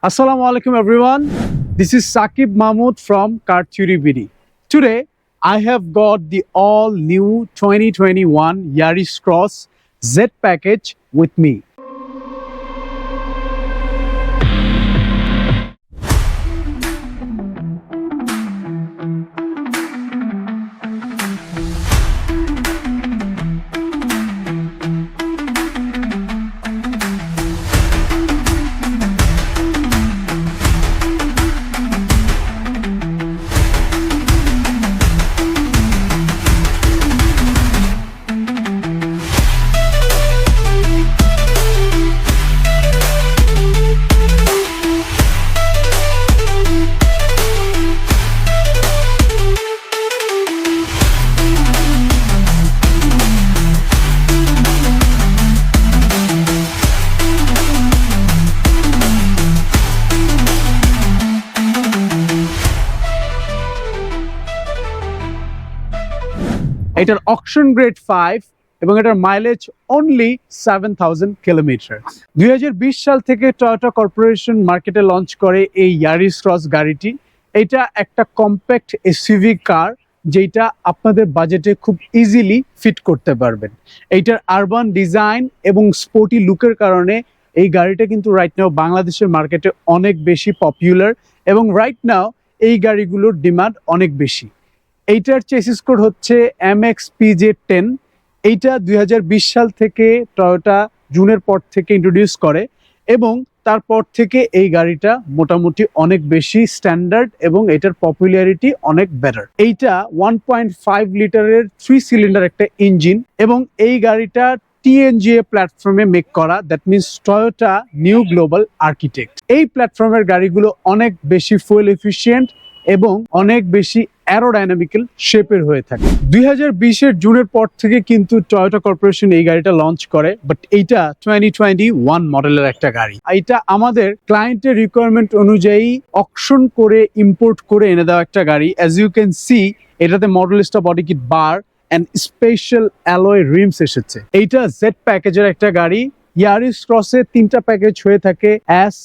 Assalamu alaikum everyone. This is Saqib Mahmood from Car Theory BD. Today I have got the all new 2021 Yaris Cross Z package with me. এটার auction grade 5 এবং এটার mileage only 7000 kilometre. 2020 সাল থেকে Toyota corporation মার্কেটে launch করে এই Yaris cross গাড়িটি। এটা একটা কম্প্যাক্ট এসইউভি কার যেটা আপনাদের বাজেটে খুব ইজিলি ফিট করতে পারবেন। এইটার আরবান ডিজাইন এবং স্পোর্টি লুকের কারণে এই গাড়িটা কিন্তু রাইট নাও বাংলাদেশের মার্কেটে অনেক বেশি পপুলার এবং রাইট নাও এই গাড়িগুলোর ডিমান্ড অনেক বেশি। এইটার চেসিস কোড হচ্ছে MXPJ10। এইটা 2020 সাল থেকে টয়োটা জুনের পর থেকে ইন্ট্রোডিউস করে এবং তারপর থেকে এই গাড়িটা মোটামুটি অনেক বেশি স্ট্যান্ডার্ড এবং এটার পপুলারিটি অনেক বেটার। এইটা 1.5 লিটারের 3 সিলিন্ডার একটা ইঞ্জিন এবং এই গাড়িটা TNGA প্ল্যাটফর্মে মেক করা, that means Toyota new global architect. এই প্ল্যাটফর্মের গাড়িগুলো অনেক বেশি ফুয়েল এফিশিয়েন্ট এবং অনেক বেশি অ্যারোডাইনামিক্যাল শেপের হয়ে থাকে। 2020-এর জুনের পর থেকে কিন্তু টয়োটা কর্পোরেশন এই গাড়িটা লঞ্চ করে, বাট এইটা 2021 মডেলের একটা গাড়ি। এইটা আমাদের ক্লায়েন্টের রিকোয়ারমেন্ট অনুযায়ী অকশন করে ইম্পোর্ট করে এনে দেওয়া একটা গাড়ি। অ্যাজ ইউ ক্যান সি, এটাতে Modellista body kit bar and special alloy rims এসেছে। এইটা জেড প্যাকেজের একটা গাড়ি। ইয়ারিস ক্রসে 3টা প্যাকেজ হয়ে থাকে, এস,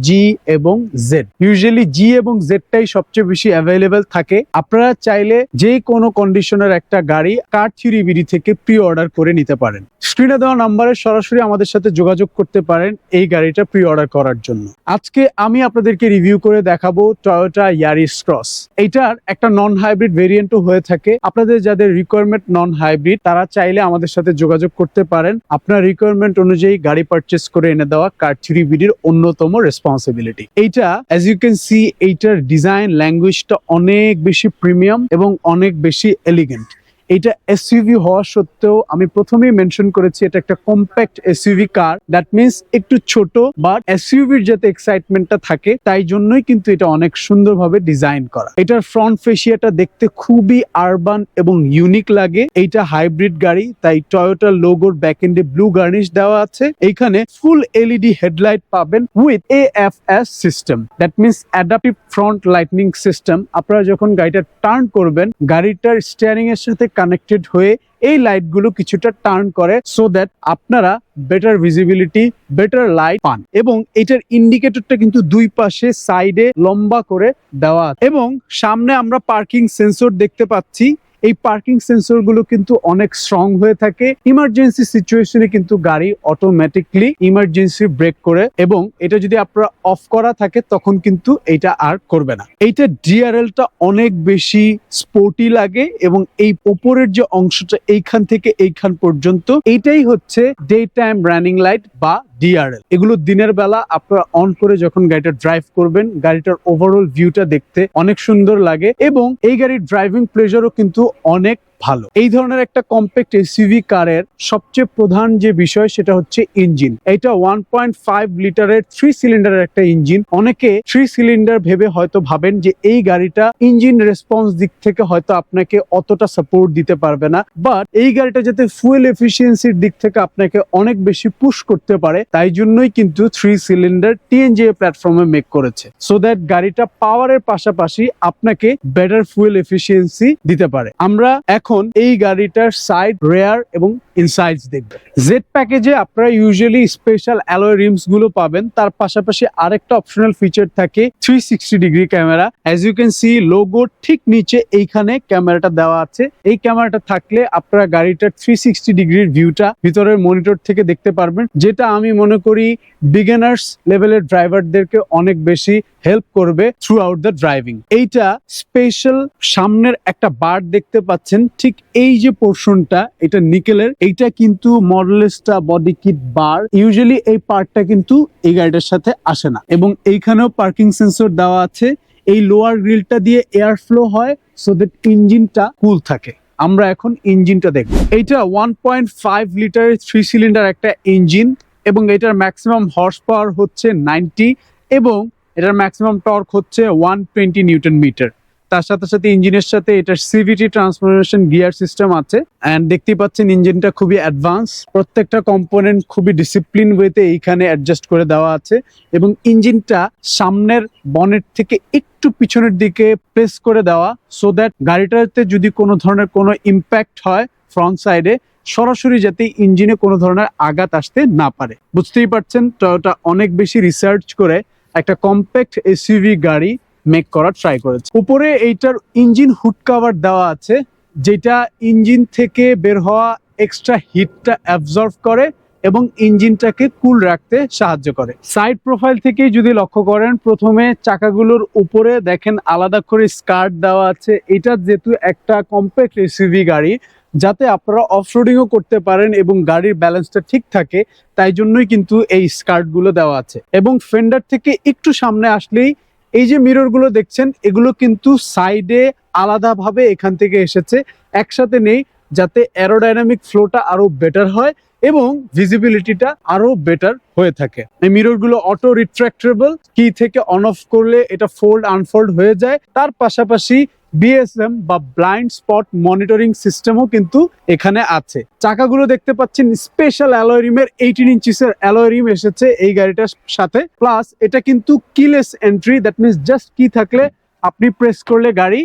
জি এবং জেড। ইউজুয়ালি জি এবং জেডটাই সবচেয়ে বেশি অ্যাভেলেবেল থাকে। আপনারা চাইলে যে কোনো কন্ডিশনের একটা গাড়ি কার থিওরি বিডি থেকে প্রি অর্ডার করে নিতে পারেন। স্ক্রিনে দেওয়া নাম্বারে সরাসরি আমাদের সাথে যোগাযোগ করতে পারেন এই গাড়িটা প্রি অর্ডার করার জন্য। আজকে আমি আপনাদেরকে রিভিউ করে দেখাবো টয়োটা ইয়ারিস ক্রস। এইটার একটা নন হাইব্রিড ভেরিয়েন্টও হয়ে থাকে। আপনাদের যাদের রিকোয়ারমেন্ট নন হাইব্রিড তারা চাইলে আমাদের সাথে যোগাযোগ করতে পারেন। আপনার রিকোয়ারমেন্ট অনুযায়ী গাড়ি পারচেস করে এনে দেওয়া কার থিওরি বিডির অন্যতম রেসপন্সিবিলিটি। এইটা অ্যাজ ইউ ক্যান সি, এইটার ডিজাইন ল্যাঙ্গুয়েজটা অনেক বেশি প্রিমিয়াম এবং অনেক বেশি এলিগেন্ট। এটা এসইউভি হওয়া সত্ত্বেও আমি প্রথমেই মেনশন করেছি এটা একটা compact SUV car, that means একটু ছোট, বাট এসইউভির যাতে এক্সাইটমেন্টটা থাকে তাই জন্যই কিন্তু এটা অনেক সুন্দরভাবে ডিজাইন করা। এটার ফ্রন্ট ফেসিয়াটা দেখতে খুবই আরবান এবং ইউনিক লাগে। এইটা হাইব্রিড গাড়ি, তাই টয়োটা লোগোর ব্যাকএন্ডে ব্লু গার্নিশ দেওয়া আছে। এইখানে ফুল এলইডি হেডলাইট পাবেন with AFS system, that means adaptive front lightning system. আপনারা যখন গাড়িটা টার্ন করবেন গাড়িটার স্টিয়ারিং এর সাথে কানেক্টেড হয়ে এই লাইটগুলো কিছুটা টার্ন করে সো দ্যাট আপনারা বেটার ভিজিবিলিটি, বেটার লাইট পান। এবং এটার ইন্ডিকেটরটা কিন্তু দুই পাশে সাইডে লম্বা করে দেওয়া এবং সামনে আমরা পার্কিং সেন্সর দেখতে পাচ্ছি। এই পার্কিং সেন্সর গুলো কিন্তু অনেক স্ট্রং হয়ে থাকে। ইমার্জেন্সি সিচুয়েশনে কিন্তু গাড়ি অটোমেটিকলি ইমার্জেন্সি ব্রেক করে এবং এটা যদি আপনারা অফ করা থাকে তখন কিন্তু এটা আর করবে না। এইটা ডিআরএলটা অনেক বেশি স্পোর্টি লাগে এবং এই ওপরের যে অংশটা এইখান থেকে এইখান পর্যন্ত এইটাই হচ্ছে ডে টাইম রানিং লাইট বা ডিআরএল। এগুলো দিনের বেলা আপনারা অন করে যখন গাড়িটা ড্রাইভ করবেন গাড়িটার ওভারঅল ভিউটা দেখতে অনেক সুন্দর লাগে এবং এই গাড়ির ড্রাইভিং প্লেজারও কিন্তু অনেক ভালো। এই ধরনের একটা কম্প্যাক্ট এসইউভি কারের সবচেয়ে প্রধান যে বিষয় সেটা হচ্ছে ইঞ্জিন। এটা 1.5 লিটারের 3 সিলিন্ডারের একটা ইঞ্জিন। অনেকে 3 সিলিন্ডার ভেবে হয়তো ভাবেন যে এই গাড়িটা ইঞ্জিন রেসপন্স দিক থেকে হয়তো আপনাকে অতটা সাপোর্ট দিতে পারবে না, বাট এই গাড়িটা যাতে ফুয়েল এফিসিয়েন্সির দিক থেকে আপনাকে অনেক বেশি পুশ করতে পারে তাই জন্যই কিন্তু 3 সিলিন্ডার TNGA প্ল্যাটফর্মে মেক করেছে, সো দ্যাট গাড়িটা পাওয়ারের পাশাপাশি আপনাকে বেটার ফুয়েল এফিসিয়েন্সি দিতে পারে। আমরা এখন এখন এই গাড়িটার সাইড, রেয়ার এবং ইনসাইডস দেখবেন। জেড প্যাকেজে আপনারা ইউজুয়ালি স্পেশাল অ্যালয় রিমস গুলো পাবেন, তার পাশাপাশি আরেকটা অপশনাল ফিচার থাকে 360 degree camera. As you can see logo ঠিক নিচে এইখানে ক্যামেরাটা দেওয়া আছে। এই ক্যামেরাটা থাকলে আপনারা গাড়িটার 360 ডিগ্রির ভিউটা ভিতরের মনিটর থেকে দেখতে পারবেন, যেটা আমি মনে করি বিগিনার্স লেভেলের ড্রাইভারদেরকে অনেক বেশি হেল্প করবে থ্রু আউট দ্য ড্রাইভিং। এইটা স্পেশাল সামনের একটা বার দেখতে পাচ্ছেন, ঠিক এই যে পোর্শনটা, এটা নিকেলের। এইটা কিন্তু মডেলিস্টা বডি কিট বার, ইউজুয়ালি এই পার্টটা কিন্তু এই গাড়িটার সাথে আসে না। এবং এইখানেও পার্কিং সেন্সর দেওয়া আছে। এই লোয়ার গ্রিলটা দিয়ে এয়ার ফ্লো হয় সো দ্যাট ইঞ্জিনটা কুল থাকে। আমরা এখন ইঞ্জিনটা দেখব। এইটা 1.5 লিটারের 3 সিলিন্ডার একটা ইঞ্জিন এবং এটার ম্যাক্সিমাম হর্স পাওয়ার হচ্ছে 90 এবং এটার ম্যাক্সিমাম টর্ক হচ্ছে 120 নিউটন মিটার। তার সাথে সাথে ইঞ্জিনের সাথে এটার সিভিটি ট্রান্সফরমেশন গিয়ার সিস্টেম আছে। এন্ড দেখতে পাচ্ছেন ইঞ্জিনটা খুবই অ্যাডভান্স, প্রত্যেকটা কম্পোনেন্ট খুবই ডিসিপ্লিন ওয়েতে এইখানে অ্যাডজাস্ট করে দেওয়া আছে। এবং ইঞ্জিনটা সামনের বনেট থেকে একটু পিছনের দিকে প্লেস করে দেওয়া সো দ্যাট গাড়িটাতে যদি কোনো ধরনের কোনো ইম্প্যাক্ট হয় ফ্রন্ট সাইডে, সরাসরি যাতে ইঞ্জিনে কোনো ধরনের আঘাত আসতে না পারে। বুঝতেই পারছেন টয়োটা অনেক বেশি রিসার্চ করে একটা কম্প্যাক্ট এসইউভি গাড়ি মেক করার ট্রাই করেছে। উপরে এইটার ইঞ্জিন হুড কভার দেওয়া আছে, যেটা ইঞ্জিন থেকে বের হওয়া এক্সট্রা হিটটা অ্যাবজর্ব করে এবং ইঞ্জিনটাকে কুল রাখতে সাহায্য করে। সাইড প্রোফাইল থেকে যদি লক্ষ্য করেন, প্রথমে চাকাগুলোর উপরে দেখেন আলাদা করে স্কার্ট দেওয়া আছে। এটা যেহেতু একটা কম্প্যাক্ট এসইউভি গাড়ি, যাতে আপনারা অফরোডিংও করতে পারেন এবং গাড়ির ব্যালেন্সটা ঠিক থাকে, তাই জন্যই কিন্তু এই স্কার্টগুলো দেওয়া আছে। এবং ফেন্ডার থেকে একটু সামনে আসলেই এই যে মিররগুলো দেখছেন, এগুলো কিন্তু সাইডে আলাদাভাবে এখান থেকে এসেছে, একসাথে নেই, যাতে অ্যারোডাইনামিক ফ্লোটা আরো বেটার হয় এবং ভিজিবিলিটিটা আরো বেটার হয়ে থাকে। এই মিররগুলো অটো রিট্রাক্টেবল, কি থেকে অন অফ করলে এটা ফোল্ড আনফোল্ড হয়ে যায়। তার পাশাপাশি বিএসএম বা ব্লাইন্ড স্পট মনিটরিং সিস্টেমও কিন্তু এখানে আছে। চাকাগুলো দেখতে পাচ্ছেন স্পেশাল অ্যালয় রিমের 18 ইঞ্চিসের অ্যালয় রিম এসেছে এই গাড়িটার সাথে। প্লাস এটা কিন্তু keyless entry, that means just কি থাকলে আপনি প্রেস করলে গাড়ি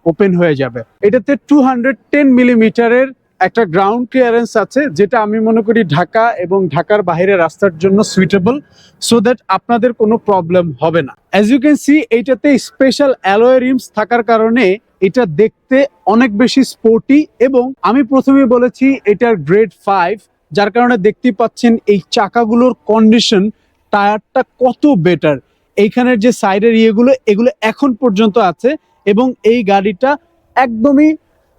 ওপেন হয়ে যাবে। এটাতে 210 মিলিমিটারের একটা গ্রাউন্ড ক্লিয়ারেন্স আছে, যেটা আমি মনে করি ঢাকা এবং ঢাকার বাইরে রাস্তার জন্য সুইটেবল, সো দ্যাট আপনাদের কোনো প্রবলেম হবে না। অ্যাজ ইউ ক্যান সি এইটাতে স্পেশাল অ্যালয় রিমস থাকার কারণে এটা দেখতে অনেক বেশি স্পোর্টি। এবং আমি প্রথমে বলেছি এটার গ্রেড 5, যার কারণে দেখতে পাচ্ছেন এই চাকাগুলোর কন্ডিশন, টায়ারটা কত বেটার। এইখানের যে সাইডের এগুলো এখন পর্যন্ত আছে এবং এই গাড়িটা একদমই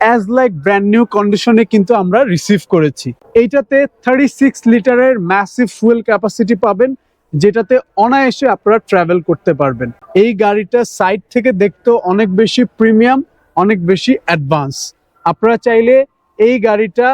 অ্যাজ লাইক ব্র্যান্ড নিউ কন্ডিশনে কিন্তু আমরা রিসিভ করেছি। এইটাতে 36 লিটারের ম্যাসিভ ফুয়েল ক্যাপাসিটি পাবেন, যেটাতে অনায়াসে আপনারা ট্রাভেল করতে পারবেন। এই গাড়িটা সাইড থেকে দেখতেও অনেক বেশি প্রিমিয়াম, অনেক বেশি অ্যাডভান্স। আপনারা চাইলে এই গাড়িটা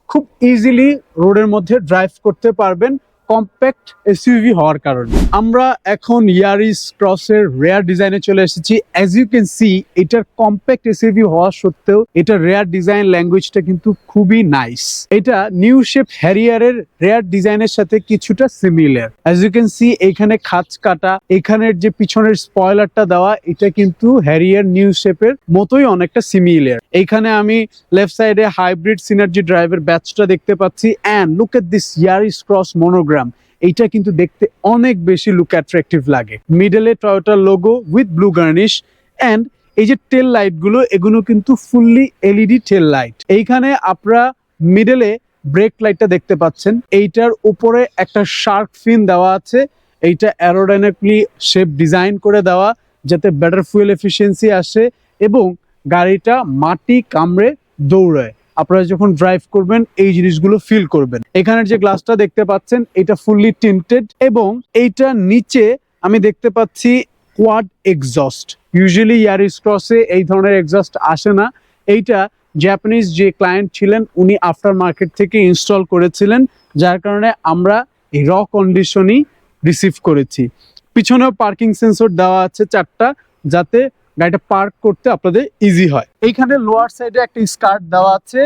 খুব ইজিলি রোডের মধ্যে ড্রাইভ করতে পারবেন, কম্প্যাক্ট এসইউভি হওয়ার কারণে। আমরা এখন ইয়ারিস ক্রসের রেয়ার ডিজাইনে চলে এসেছি। অ্যাজ ইউ ক্যান সি এটার কম্প্যাক্ট এসইউভি হওয়া সত্ত্বেও এটার রেয়ার ডিজাইন ল্যাঙ্গুয়েজটা কিন্তু খুবই নাইস। এটা নিউ শেপ হ্যারিয়ারের রেয়ার ডিজাইনের সাথে কিছুটা similar. As you can see এখানে খাঁজ কাটা, এখানের যে পিছনের স্পয়লারটা দেওয়া, এটা কিন্তু হ্যারিয়ার নিউ শেপের মতোই অনেকটা সিমিলার। এইখানে আমি লেফট সাইডে হাইব্রিড সিনার্জি ড্রাইভের ব্যাচটা দেখতে পাচ্ছি। And look at this Yaris Cross monogram, এইটা কিন্তু দেখতে অনেক বেশি লুক অ্যাট্রাকটিভ লাগে। মিডলে Toyota logo with blue garnish. And এই যে টেল লাইট গুলো, এগুলো কিন্তু ফুললি এলইডি টেল লাইট। এইখানে আপনারা মিডলে ব্রেক লাইটটা দেখতে পাচ্ছেন, এইটার উপরে একটা শার্ক ফিন দেওয়া আছে। এইটা অ্যারোডাইনামিকলি শেপ ডিজাইন করে দেওয়া, যাতে বেটার ফুয়েল এফিসিয়েন্সি আসে এবং গাড়িটা মাটি কামড়ে দৌড়ায়। আপনারা যখন ড্রাইভ করবেন এই জিনিসগুলো ফিল করবেন। এখানের যে গ্লাসটা দেখতে পাচ্ছেন, এটা ফুললি টিন্টেড এবং এইটা নিচে আমি দেখতে পাচ্ছি কোয়াড এক্সস্ট। ইউজুয়ালি ইয়ারিস ক্রসে এই ধরনের এক্সস্ট আসে না। এইটা জাপানিজ যে ক্লায়েন্ট ছিলেন, উনি আফটার মার্কেট থেকে ইনস্টল করেছিলেন, যার কারণে আমরা এই র কন্ডিশনই রিসিভ করেছি। পিছনেও পার্কিং সেন্সর দেওয়া আছে 4টা, যাতে গাড়িটা পার্ক করতে আপনাদের ইজি হয়। এইখানে লোয়ার সাইডে একটা স্কার্ট দেওয়া আছে,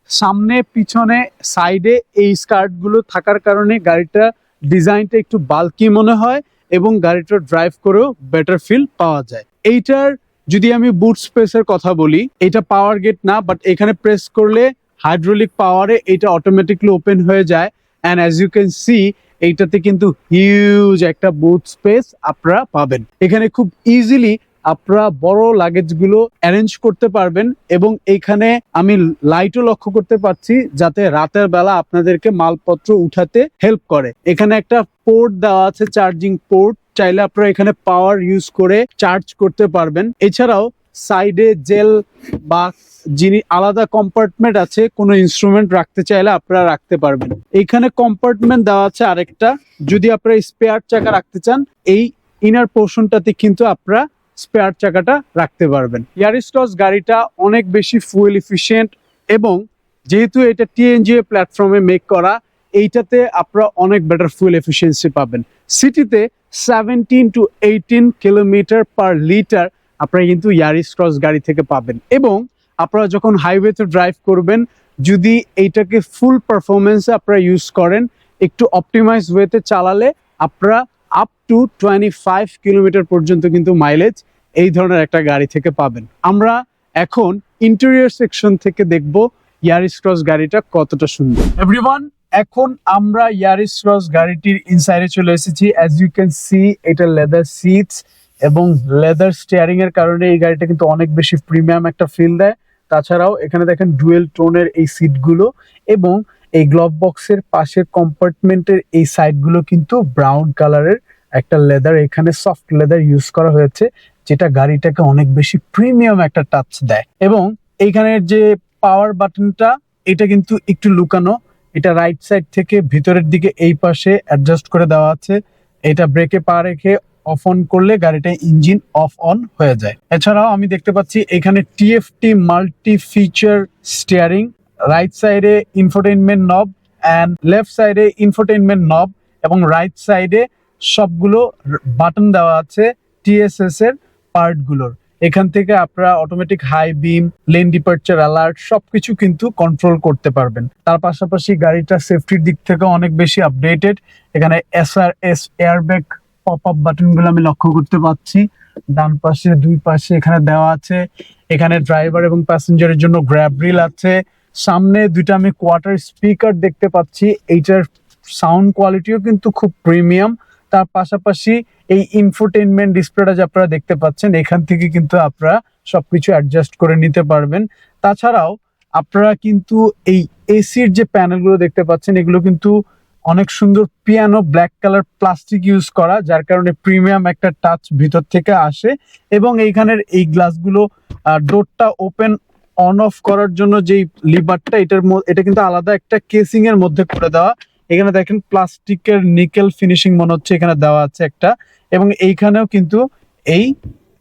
সামনে পিছনে সাইডে এই স্কার্ট গুলো থাকার কারণে গাড়িটা ডিজাইনটা একটু বাল্কি মনে হয় এবং গাড়িটা ড্রাইভ করেও বেটার ফিল পাওয়া যায়। এইটার যদি আমি বুট স্পেসের কথা বলি, এটা পাওয়ার গেট না, বাট এখানে প্রেস করলে হাইড্রোলিক পাওয়ারে এটা অটোমেটিকলি ওপেন হয়ে যায়। And as you can see এইটাতে কিন্তু হিউজ একটা বুট স্পেস আপনারা পাবেন। এখানে খুব ইজিলি আপনারা বড় লাগেজ গুলো অ্যারেঞ্জ করতে পারবেন। এবং এখানে আমি লাইটও লক্ষ্য করতে পারছি যাতে রাতের বেলা আপনাদেরকে মালপত্র উঠাতে হেল্প করে। এখানে একটা পোর্ট দেওয়া আছে, চার্জিং পোর্ট, চাইলে আপনারা এখানে পাওয়ার ইউজ করে চার্জ করতে পারবেন। এছাড়াও সাইডে জেল বা যিনি আলাদা কম্পার্টমেন্ট আছে, কোনো ইনস্ট্রুমেন্ট রাখতে চাইলে আপনারা রাখতে পারবেন। এখানে কম্পার্টমেন্ট দেওয়া আছে আরেকটা, যদি আপনারা স্পেয়ার চাকা রাখতে চান এই ইনার পোর্শনটাতে কিন্তু আপনারা স্পেয়ার চাকাটা রাখতে পারবেন। ইয়ারিস ক্রস গাড়িটা অনেক বেশি ফুয়েল এফিশিয়েন্ট এবং যেহেতু এটা টিএনজিএ প্ল্যাটফর্মে মেক করা, এইটাতে আপনারা অনেক বেটার ফুয়েল এফিসিয়েন্সি পাবেন। সিটিতে 17 to 18 কিলোমিটার পার লিটার আপনারা কিন্তু ইয়ারিস ক্রস গাড়ি থেকে পাবেন। এবং আপনারা যখন হাইওয়েতে ড্রাইভ করবেন, যদি এইটাকে ফুল পারফরমেন্সে আপনারা ইউজ করেন, একটু অপটিমাইজ ওয়েতে চালালে আপনারা আপ টু 25 কিলোমিটার পর্যন্ত কিন্তু মাইলেজ এই ধরনের একটা গাড়ি থেকে পাবেন। আমরা এখন ইন্টেরিয়র সেকশন থেকে দেখব ইয়ারিস ক্রস গাড়িটা কতটা সুন্দর। এভরিওয়ান, এখন আমরা ইয়ারিস ক্রস গাড়িটির ইনসাইডে চলে এসেছি। অ্যাজ ইউ ক্যান সি এটা লেদার সিটস এবং লেদার স্টিয়ারিং এর কারণে এই গাড়িটা কিন্তু অনেক বেশি প্রিমিয়াম একটা ফিল দেয়। তাছাড়াও এখানে দেখেন ডুয়েল টোনের এই সিটগুলো এবং এই গ্লোভ বক্সের পাশের কম্পার্টমেন্টের এই সাইডগুলো কিন্তু ব্রাউন কালারের একটা লেদার, এখানে সফট লেদার ইউজ করা হয়েছে, যেটা গাড়িটাকে অনেক বেশি প্রিমিয়াম একটা টাচ দেয়। এবং এইখানের যে পাওয়ার বাটনটা, এটা কিন্তু একটু লুকানো, এটা রাইট সাইড থেকে ভিতরের দিকে এই পাশে অ্যাডজাস্ট করে দেওয়া আছে। এটা ব্রেকে পা রেখে অফ অন করলে গাড়িটা ইঞ্জিন অফ অন হয়ে যায়। এছাড়াও আমি দেখতে পাচ্ছি এখানে TFT multi feature steering, right সাইডে ইনফোটেইনমেন্ট নব অ্যান্ড লেফট সাইডে ইনফোটেইনমেন্ট নব এবং রাইট সাইডে সবগুলো বাটন দেওয়া আছে টিএসএস এর পার্টগুলোর। এখান থেকে আপনারা automatic high beam, lane departure alert সবকিছু কিন্তু কন্ট্রোল করতে পারবেন। তার পাশাপাশি গাড়িটা সেফটির দিক থেকে অনেক বেশি আপডেটেড। এখানে এসআরএস এয়ারব্যাগ পপ আপ বাটনগুলো আমি লক্ষ্য করতে পাচ্ছি, ডান পাশে দুই পাশে এখানে দেওয়া আছে। এখানে ড্রাইভার এবং প্যাসেঞ্জারের জন্য গ্র্যাব রিল আছে। সামনে দুইটা আমি কোয়ার্টার স্পিকার দেখতে পাচ্ছি, এইটার সাউন্ড কোয়ালিটিও কিন্তু খুব প্রিমিয়াম। তার পাশাপাশি এই ইনফোটেইনমেন্ট ডিসপ্লেটা যে আপনারা দেখতে পাচ্ছেন, এখান থেকে কিন্তু আপনারা সবকিছু অ্যাডজাস্ট করে নিতে পারবেন। তাছাড়াও আপনারা কিন্তু এই এসির যে প্যানেলগুলো দেখতে পাচ্ছেন, এগুলো কিন্তু অনেক সুন্দর piano black colour plastic use করা, যার কারণে প্রিমিয়াম একটা টাচ ভিতর থেকে আসে। এবং এইখানের এই গ্লাসগুলো ডোরটা ওপেন অন অফ করার জন্য যেই লিভারটা, এটা কিন্তু আলাদা একটা কেসিং এর মধ্যে করে দেওয়া। এখানে দেখেন প্লাস্টিকের নিকেল ফিনিশিং মনে হচ্ছে এখানে দেওয়া আছে একটা, এবং এইখানেও কিন্তু এই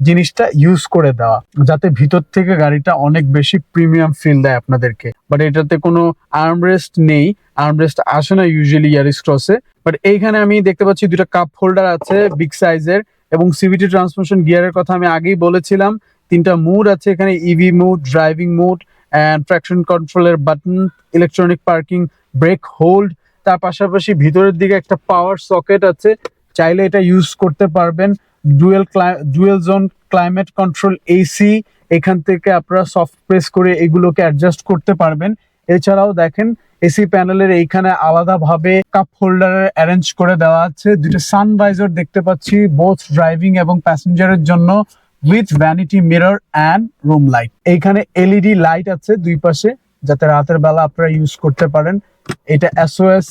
জিনিসটা ইউজ করে দেওয়া, যাতে ভিতর থেকে গাড়িটা অনেক বেশি প্রিমিয়াম ফিল দেয় আপনাদেরকে। বাট এটাতে কোনো আর্মরেস্ট নেই, আর্মরেস্ট আসে না ইউজুয়ালি ইয়ারিস ক্রসে। বাট এইখানে আমি দেখতে পাচ্ছি দুটো কাপ হোল্ডার আছে বিগ সাইজের, এবং সিভিটি ট্রান্সমিশন গিয়ারের কথা আমি আগেই বলেছিলাম। তিনটা মুড আছে এখানে, EV mode, driving mode and traction কন্ট্রোলের button, electronic parking, brake hold. তার পাশাপাশি ভিতরের দিকে একটা পাওয়ার সকেট আছে, চাইলে এটা ইউজ করতে পারবেন। Dual zone climate control AC, এখান থেকে আপনারা সফট প্রেস করে এগুলোকে অ্যাডজাস্ট করতে পারবেন। এছাড়াও দেখেন এসি প্যানেলের এইখানে আলাদাভাবে কাপ হোল্ডারের অ্যারেঞ্জ করে দেওয়া আছে। দুটো সানভাইজার দেখতে পাচ্ছি বোথ ড্রাইভিং এবং প্যাসেঞ্জারের জন্য, with vanity mirror and room light. এইখানে এলইডি লাইট আছে দুই পাশে, যাতে রাতের বেলা আপনারা ইউজ করতে পারেন। এটা SOS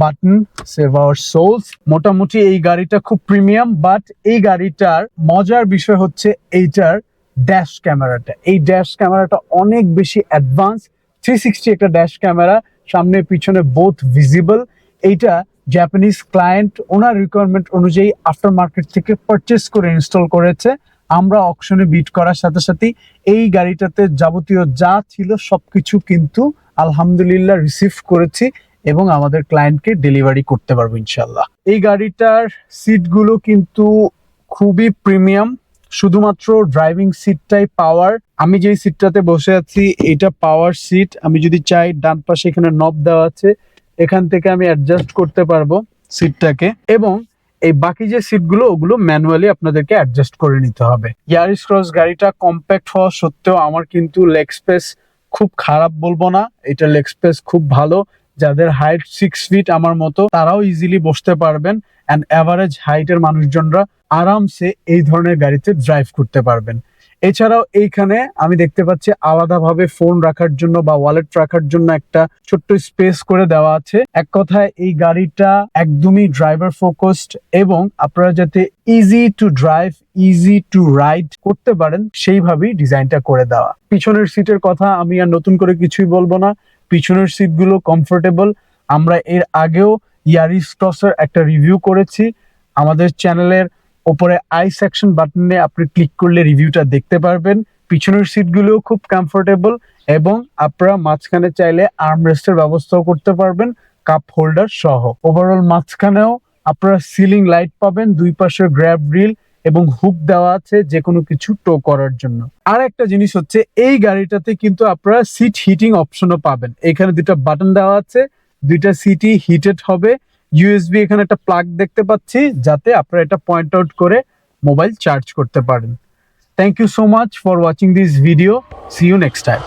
button, save our souls. মোটামুটি এই গাড়িটা খুব প্রিমিয়াম। বাট এই গাড়িটার মজার বিষয় হচ্ছে এইটার ড্যাশ ক্যামেরাটা। এই ড্যাশ ক্যামেরাটা অনেক বেশি অ্যাডভান্স, 360 একটা ড্যাশ ক্যামেরা, সামনে পিছনে বোথ ভিজিবল। এইটা জাপানিজ ক্লায়েন্ট ওনার রিকোয়ারমেন্ট অনুযায়ী আফটার মার্কেট থেকে পারচেস করে ইনস্টল করেছে। আমরা অকশনে বিট করার সাথে সাথে এই গাড়িটাতে যাবতীয় যা ছিল সবকিছু কিন্তু আলহামদুলিল্লাহ রিসিভ করেছি এবং আমাদের ক্লায়েন্টকে ডেলিভারি করতে পারবো ইনশাল্লাহ। এই গাড়িটার সিটগুলো কিন্তু খুবই প্রিমিয়াম, শুধুমাত্র ড্রাইভিং সিটটাই পাওয়ার। আমি যেই সিটটাতে বসে আছি এটা পাওয়ার সিট। আমি যদি চাই ডান পাশে এখানে নব দেওয়া আছে, এখান থেকে আমি অ্যাডজাস্ট করতে পারবো সিটটাকে। এবং এই বাকি যে সিটগুলো ওগুলো ম্যানুয়ালি আপনাদেরকে অ্যাডজাস্ট করে নিতে হবে। ইয়ারিস ক্রস গাড়িটা কম্প্যাক্ট হওয়া সত্ত্বেও আমার কিন্তু লেগ স্পেস খুব খারাপ বলবো না, এটা লেগ স্পেস খুব ভালো। যাদের হাইট 6 ফিট আমার মতো তারাও ইজিলি বসতে পারবেন, অ্যান্ড অ্যাভারেজ হাইটের মানুষজনরা আরামসে এই ধরনের গাড়িতে ড্রাইভ করতে পারবেন। এছাড়াও এইখানে আমি দেখতে পাচ্ছি আলাদাভাবে ফোন রাখার জন্য বা ওয়ালেট রাখার জন্য একটা ছোট্ট স্পেস করে দেওয়া আছে। এক কথায় এই গাড়িটা একদমই ড্রাইভার ফোকাসড এবং আপনারা যাতে easy to drive, easy to ride করতে পারেন সেইভাবেই ডিজাইনটা করে দেওয়া। পিছনের সিটের কথা আমি আর নতুন করে কিছুই বলবো না, পিছনের সিটগুলো কমফোর্টেবল। আমরা এর আগেও ইয়ারিস ক্রসের একটা রিভিউ করেছি, আমাদের চ্যানেলের ওপরে আই সেকশন বাটনে আপনি ক্লিক করলে রিভিউটা দেখতে পারবেন। পিছনের সিটগুলোও খুব কমফোর্টেবল এবং আপনারা মাঝখানে চাইলে আর্মরেস্টের ব্যবস্থাও করতে পারবেন, কাপ হোল্ডার সহ। ওভারঅল মাঝখানেও আপনারা সিলিং লাইট পাবেন, দুই পাশে গ্র্যাব রিল এবং হুক দেওয়া আছে যে কোনো কিছু টো করার জন্য। আর একটা জিনিস হচ্ছে এই গাড়িটাতে কিন্তু আপনারা সিট হিটিং অপশনও পাবেন। এখানে দুটো বাটন দেওয়া আছে, দুইটা সিটই হিটেড হবে। ইউএসবি এখানে একটা প্লাগ দেখতে পাচ্ছি যাতে আপনারা এটা পয়েন্ট আউট করে মোবাইল চার্জ করতে পারেন। Thank you so much for watching this video. See you next time.